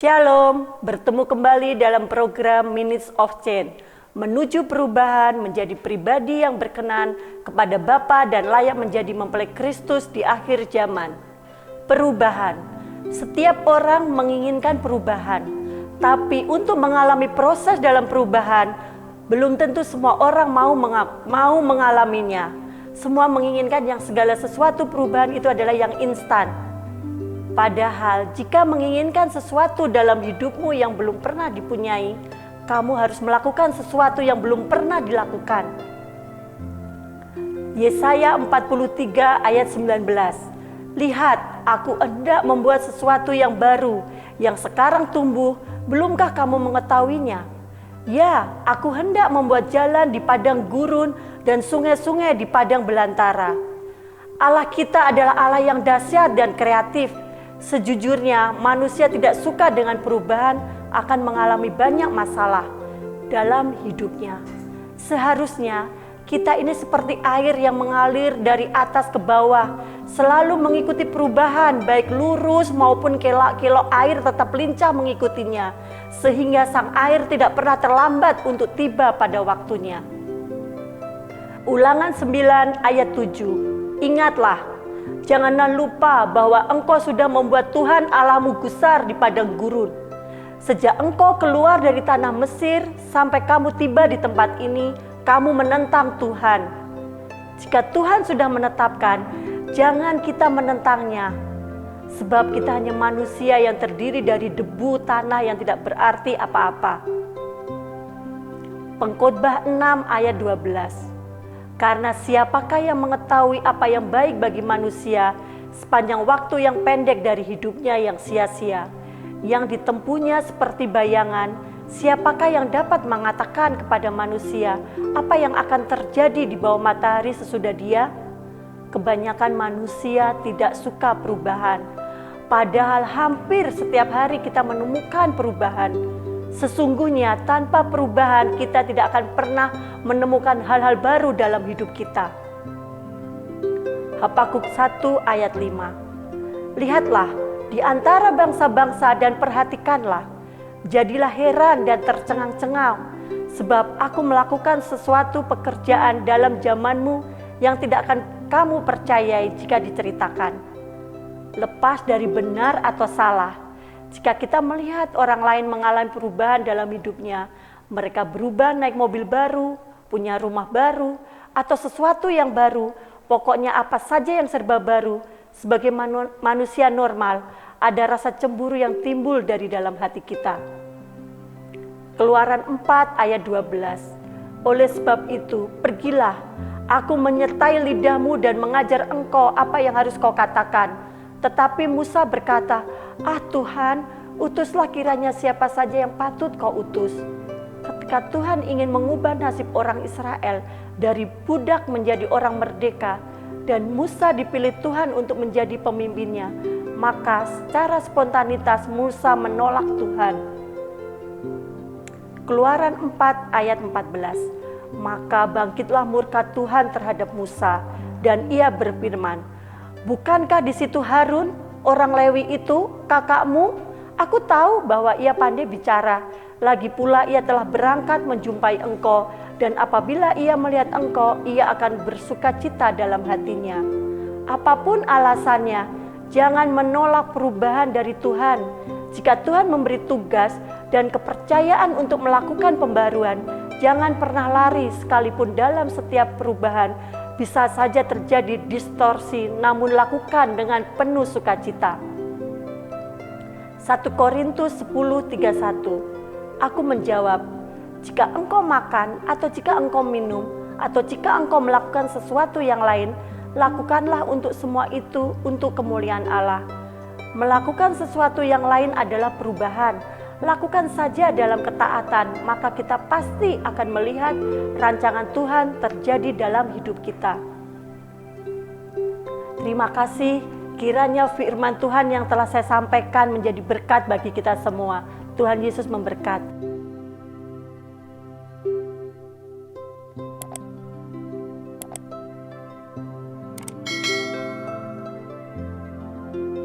Shalom, bertemu kembali dalam program Minutes of Change, menuju perubahan menjadi pribadi yang berkenan kepada Bapa dan layak menjadi mempelai Kristus di akhir zaman. Perubahan, setiap orang menginginkan perubahan, tapi untuk mengalami proses dalam perubahan, belum tentu semua orang mau mengalaminya. Semua menginginkan yang segala sesuatu perubahan itu adalah yang instan. Padahal jika menginginkan sesuatu dalam hidupmu yang belum pernah dipunyai, kamu harus melakukan sesuatu yang belum pernah dilakukan. Yesaya 43 ayat 19. Lihat, aku hendak membuat sesuatu yang baru, yang sekarang tumbuh, belumkah kamu mengetahuinya? Ya, aku hendak membuat jalan di padang gurun dan sungai-sungai di padang belantara. Allah kita adalah Allah yang dahsyat dan kreatif. Sejujurnya, manusia tidak suka dengan perubahan, akan mengalami banyak masalah dalam hidupnya. Seharusnya kita ini seperti air yang mengalir dari atas ke bawah, selalu mengikuti perubahan, baik lurus maupun kelok-kelok air tetap lincah mengikutinya, sehingga sang air tidak pernah terlambat untuk tiba pada waktunya. Ulangan 9 ayat 7. Ingatlah, janganlah lupa bahwa engkau sudah membuat Tuhan Allahmu gusar di padang gurun. Sejak engkau keluar dari tanah Mesir sampai kamu tiba di tempat ini, kamu menentang Tuhan. Jika Tuhan sudah menetapkan, jangan kita menentangnya. Sebab kita hanya manusia yang terdiri dari debu tanah yang tidak berarti apa-apa. Pengkhotbah 6 ayat 12. Karena siapakah yang mengetahui apa yang baik bagi manusia sepanjang waktu yang pendek dari hidupnya yang sia-sia, yang ditempuhnya seperti bayangan, siapakah yang dapat mengatakan kepada manusia apa yang akan terjadi di bawah matahari sesudah dia? Kebanyakan manusia tidak suka perubahan, padahal hampir setiap hari kita menemukan perubahan. Sesungguhnya tanpa perubahan kita tidak akan pernah menemukan hal-hal baru dalam hidup kita. Habakuk 1 ayat 5. Lihatlah di antara bangsa-bangsa dan perhatikanlah, jadilah heran dan tercengang-cengang, sebab aku melakukan sesuatu pekerjaan dalam zamanmu yang tidak akan kamu percayai jika diceritakan. Lepas dari benar atau salah, jika kita melihat orang lain mengalami perubahan dalam hidupnya, mereka berubah naik mobil baru, punya rumah baru, atau sesuatu yang baru, pokoknya apa saja yang serba baru, sebagai manusia normal, ada rasa cemburu yang timbul dari dalam hati kita. Keluaran 4 ayat 12. Oleh sebab itu, pergilah, aku menyertai lidahmu dan mengajar engkau apa yang harus kau katakan. Tetapi Musa berkata, Tuhan, utuslah kiranya siapa saja yang patut kau utus. Ketika Tuhan ingin mengubah nasib orang Israel dari budak menjadi orang merdeka, dan Musa dipilih Tuhan untuk menjadi pemimpinnya, maka secara spontanitas Musa menolak Tuhan. Keluaran 4 ayat 14. Maka bangkitlah murka Tuhan terhadap Musa, dan ia berfirman, bukankah di situ Harun, orang Lewi itu, kakakmu? Aku tahu bahwa ia pandai bicara. Lagi pula ia telah berangkat menjumpai engkau, dan apabila ia melihat engkau, ia akan bersuka cita dalam hatinya. Apapun alasannya, jangan menolak perubahan dari Tuhan. Jika Tuhan memberi tugas dan kepercayaan untuk melakukan pembaruan, jangan pernah lari sekalipun dalam setiap perubahan. Bisa saja terjadi distorsi, namun lakukan dengan penuh sukacita. 1 Korintus 10:31. Aku menjawab, jika engkau makan atau jika engkau minum atau jika engkau melakukan sesuatu yang lain, lakukanlah untuk semua itu untuk kemuliaan Allah. Melakukan sesuatu yang lain adalah perubahan. Lakukan saja dalam ketaatan, maka kita pasti akan melihat rancangan Tuhan terjadi dalam hidup kita. Terima kasih, kiranya firman Tuhan yang telah saya sampaikan menjadi berkat bagi kita semua. Tuhan Yesus memberkati.